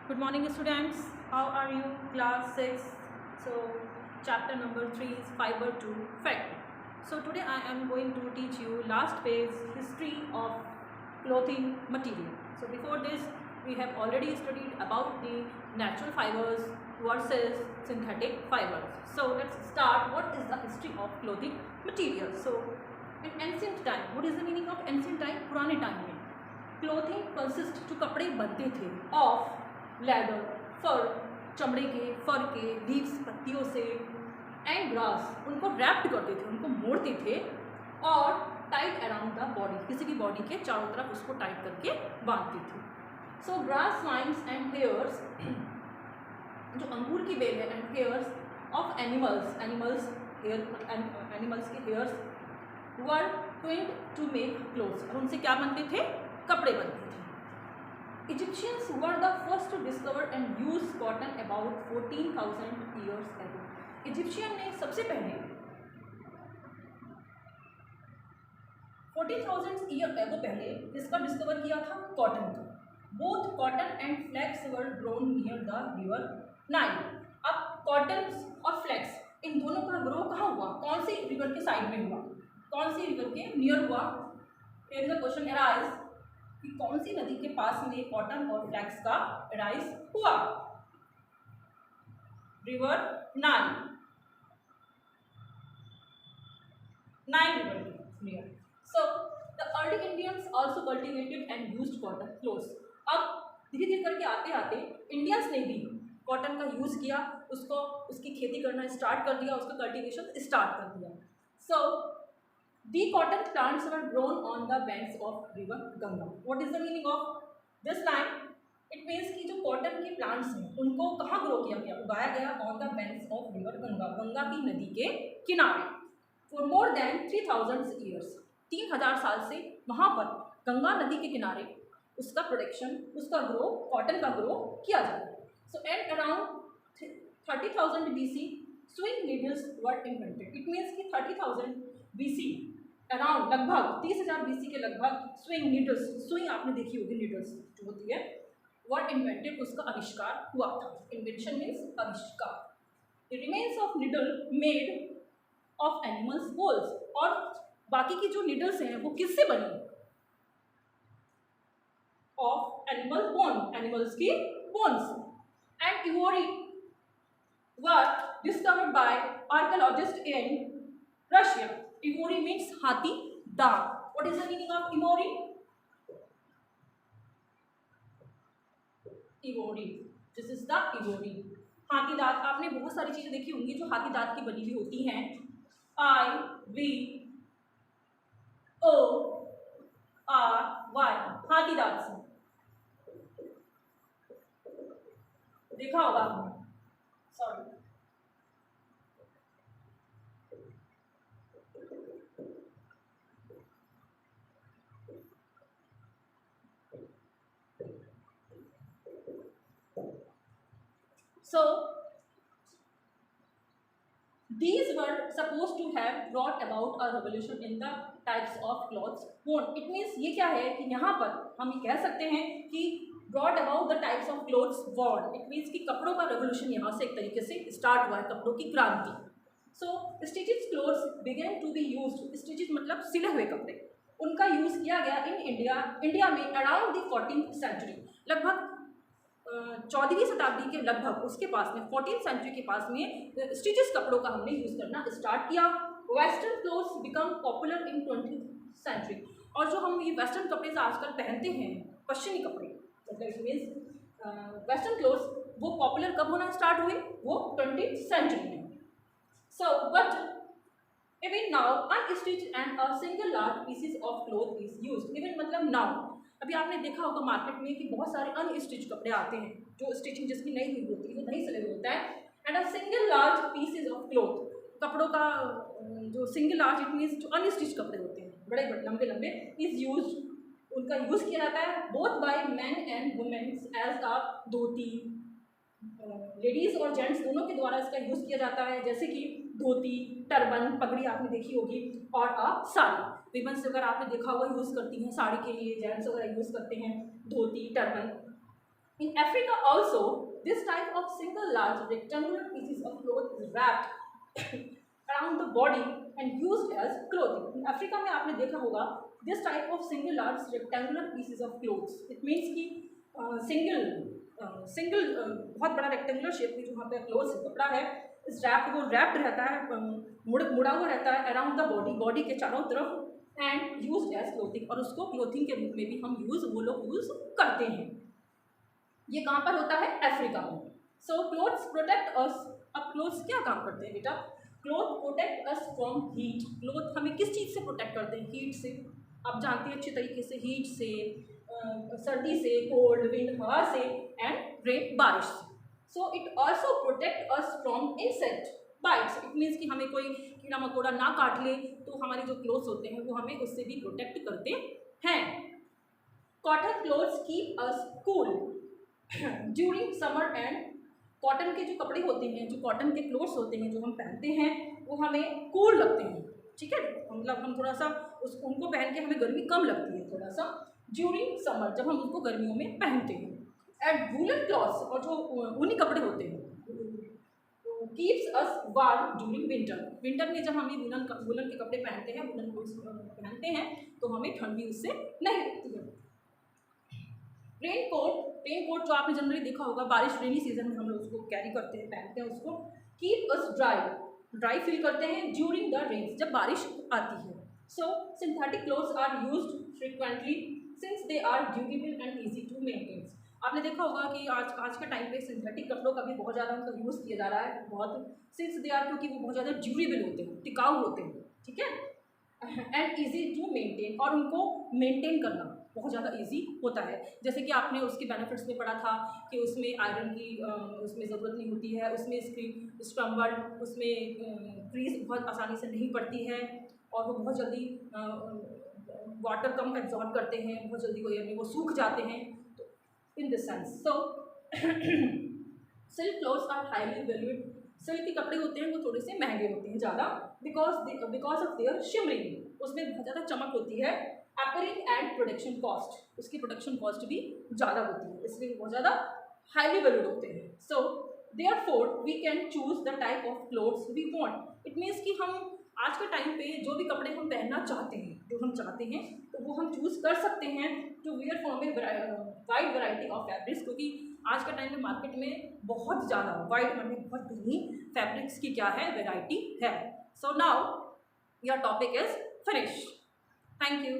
Good morning, students. How are you? Class 6. So, chapter number 3 is fiber to fact. So, today I am going to teach you last page history of clothing material. So, before this, we have already studied about the natural fibers versus synthetic fibers. So, let's start. What is the history of clothing material? So, in ancient time, what is the meaning of ancient time? पुराने time में clothing consist जो कपड़े बनते थे of leather फर, चमड़े के, फर के, leaves, पत्तियों से, एंड ग्रास, उनको रैप्ड करते थे, उनको मोड़ते थे और टाइट अराउंड द बॉडी, किसी भी बॉडी के चारों तरफ उसको टाइट करके बांधते थे. So grass vines and hairs, जो अंगूर की बेल है, and hairs of animals, animals के hairs were twined to make clothes, और उनसे क्या बनते थे? कपड़े बनते थे. Egyptians were the first to discover and use cotton about 14,000 years ago. Egyptian ने सबसे पहले 14,000 ईयर एगो पहले इसका डिस्कवर किया था, कॉटन का. Both cotton and flax were grown near the river Nile. अब कॉटन और फ्लैक्स, इन दोनों का ग्रो कहाँ हुआ? कौन सी रिवर के साइड में हुआ? कौन सी रिवर के नियर हुआ? Here is the question arise कि कौन सी नदी के पास में कॉटन और फ्लैक्स का राइज हुआ? रिवर नाइल, नाइल रिवर के near. So the early Indians also cultivated and used cotton clothes. अब धीरे धीरे करके आते आते इंडियंस ने भी कॉटन का यूज़ किया, उसको उसकी खेती करना स्टार्ट कर दिया, उसका कल्टिवेशन स्टार्ट कर दिया. सो the cotton plants were grown on the banks of river Ganga. What is the meaning of this line? It means कि जो कॉटन के प्लांट्स हैं उनको कहाँ ग्रो किया गया? उगाया गया on the banks of river Ganga, Ganga की नदी के किनारे. For more than 3,000 years, 3,000 साल से वहाँ पर गंगा नदी के किनारे उसका प्रोडक्शन, उसका ग्रो, कॉटन का ग्रो किया जाता है. So and around 30,000 BC, sewing needles were invented. It means कि 30,000 BC अराउंड, लगभग 30,000 BC के लगभग स्विंग नीडल्स, स्विंग आपने देखी होगी, नीडल्स जो होती है, वर्ड इन्वेंटेड, उसका आविष्कार हुआ था. इन्वेंशन मीन्स आविष्कार. The remains of needle made of animals bones, और बाकी की जो निडल्स हैं वो किससे बनी? ऑफ एनिमल बोन, एनिमल्स की bones. And ivory were discovered by archaeologist in Russia. Ivory means हाथी दांत. What is the meaning of ivory? Ivory. This is the ivory. हाथी दांत, आपने बहुत सारी चीजें देखी होंगी जो हाथी दांत की बनी हुई होती हैं. IVORY, हाथी दांत से देखा होगा आपने. Sorry, so these were supposed to have brought about a revolution in the types of clothes worn. It means ये क्या है कि यहाँ पर हम ये कह सकते हैं कि brought about the types of clothes worn. It means कि कपड़ों का revolution यहाँ से एक तरीके से स्टार्ट हुआ है, कपड़ों की क्रांति. So stitches clothes began to be used. Stitches मतलब सिले हुए कपड़े, उनका यूज़ किया गया इन इंडिया में अराउंड द 14th सेंचुरी. लगभग 14वीं शताब्दी के लगभग उसके पास में, 14th सेंचुरी के पास में स्टिचेस कपड़ों का हमने यूज़ करना स्टार्ट किया. Western clothes become popular in 20th century. और जो हम ये वेस्टर्न कपड़े से आजकल पहनते हैं, पश्चिमी कपड़े, मतलब इट मीन्स वेस्टर्न क्लोथ्स, वो पॉपुलर कब होना स्टार्ट हुए? वो 20th सेंचुरी में. So but even now unstitched and a single large pieces of cloth is used. Even मतलब नाउ, अभी आपने देखा होगा मार्केट में कि बहुत सारे अनस्टिच कपड़े आते हैं, जो स्टिचिंग जिसकी नहीं हुई होती है, वो नहीं सिले हुए होता है. And a single large pieces of cloth, कपड़ों का जो सिंगल लार्ज, इट मीन्स जो अनस्टिच कपड़े होते हैं, बड़े बड़े लंबे लंबे, इज यूज, उनका यूज़ किया जाता है both by man and womens as a dhoti. Ladies और जेंट्स दोनों के द्वारा इसका यूज़ किया जाता है, जैसे कि धोती, टर्बन, पगड़ी आपने देखी होगी, और साड़ी. विमेंस वगैरह आपने देखा होगा यूज़ करती हैं साड़ी के लिए, जेंट्स वगैरह यूज़ करते हैं धोती, turban. In Africa also, this type of single large rectangular pieces of cloth is wrapped around the body and used as clothing. In Africa में आपने देखा होगा this type of single large rectangular pieces of clothes. It means कि single बहुत बड़ा rectangular shape में जो वहाँ पे क्लोथ्स कपड़ा है इस रैप्ड, वो रैप्ड रहता है, मुड़ा हुआ रहता है अराउंड द बॉडी, बॉडी के चारों तरफ, एंड यूज्ड एज क्लोथिंग, और उसको क्लोथिंग के रूप में भी हम वो लोग यूज़ करते हैं। ये कहाँ पर होता है? अफ्रीका में। सो क्लोथ्स प्रोटेक्ट अस। अब क्लोथ्स क्या काम करते हैं बेटा? Cloth protect us from heat. Cloth हमें किस चीज़ से प्रोटेक्ट करते हैं? हीट से। आप जानते हैं अच्छी तरीके से, हीट से, सर्दी से, कोल्ड विंड हवा से, एंड रेन बारिश से। So it also protect us from insect bytes. It means कि हमें कोई कीड़ा मकोड़ा ना काट ले तो हमारे जो क्लोथ्स होते हैं वो हमें उससे भी प्रोटेक्ट करते हैं। Cotton clothes keep us cool during summer, and cotton के जो कपड़े होते हैं, जो कॉटन के क्लोथ्स होते हैं जो हम पहनते हैं वो हमें कूल लगते हैं, ठीक है, मतलब हम थोड़ा सा उनको पहन के हमें गर्मी कम लगती है थोड़ा सा ड्यूरिंग समर, जब हम उसको गर्मियों में पहनते हैं। एंड वूलन क्लॉथ्स, और जो ऊनी कपड़े होते हैं, keeps us warm during winter. Winter में जब हम वूलन के कपड़े पहनते हैं, वूलन क्लोथ्स पहनते हैं तो हमें ठंडी उससे नहीं लगती है। रेन कोट जो आपने जनरली देखा होगा, बारिश रेनी सीजन में हम लोग उसको कैरी करते हैं, पहनते हैं उसको। कीप अस ड्राई फील करते हैं ड्यूरिंग द रेन, जब बारिश आती है। So synthetic clothes are used frequently since they are durable and easy to maintain. आपने देखा होगा कि आज के टाइम पे सिंथेटिक कपड़ों का भी बहुत ज़्यादा उनका यूज़ किया जा रहा है, बहुत, सिंस दे आर, क्योंकि वो बहुत ज़्यादा ड्यूरेबल होते हैं, टिकाऊ होते हैं, ठीक है, एंड ईजी टू मेंटेन, और उनको मेंटेन करना बहुत ज़्यादा इजी होता है। जैसे कि आपने उसके बेनिफिट्स में पढ़ा था कि उसमें आयरन की उसमें ज़रूरत नहीं होती है, उसमें स्क्रम्बल, उसमें क्रीज बहुत आसानी से नहीं पड़ती है, और वो बहुत जल्दी वाटर कम एब्जॉर्ब करते हैं, बहुत जल्दी वो सूख जाते हैं। तो in this sense, so silk clothes are highly valued. Silk के कपड़े होते हैं वो थोड़े से महंगे होते हैं ज़्यादा, बिकॉज ऑफ देयर शिमरिंग, उसमें बहुत ज़्यादा चमक होती है। एपरिंग एंड प्रोडक्शन कॉस्ट, उसकी प्रोडक्शन कॉस्ट भी ज़्यादा होती है, इसलिए बहुत ज़्यादा हाईली वैल्यूड होते हैं। So therefore we can choose the type of clothes we want. It means कि हम आज के टाइम पे जो भी कपड़े हम पहनना चाहते हैं, जो हम चाहते हैं, तो वो हम चूज़ कर सकते हैं to wear from a wide variety of fabrics, क्योंकि आज के टाइम पे मार्केट में बहुत ज़्यादा वाइड, बहुत घनी फैब्रिक्स की क्या है, वैरायटी है। So now your topic is finish. Thank you.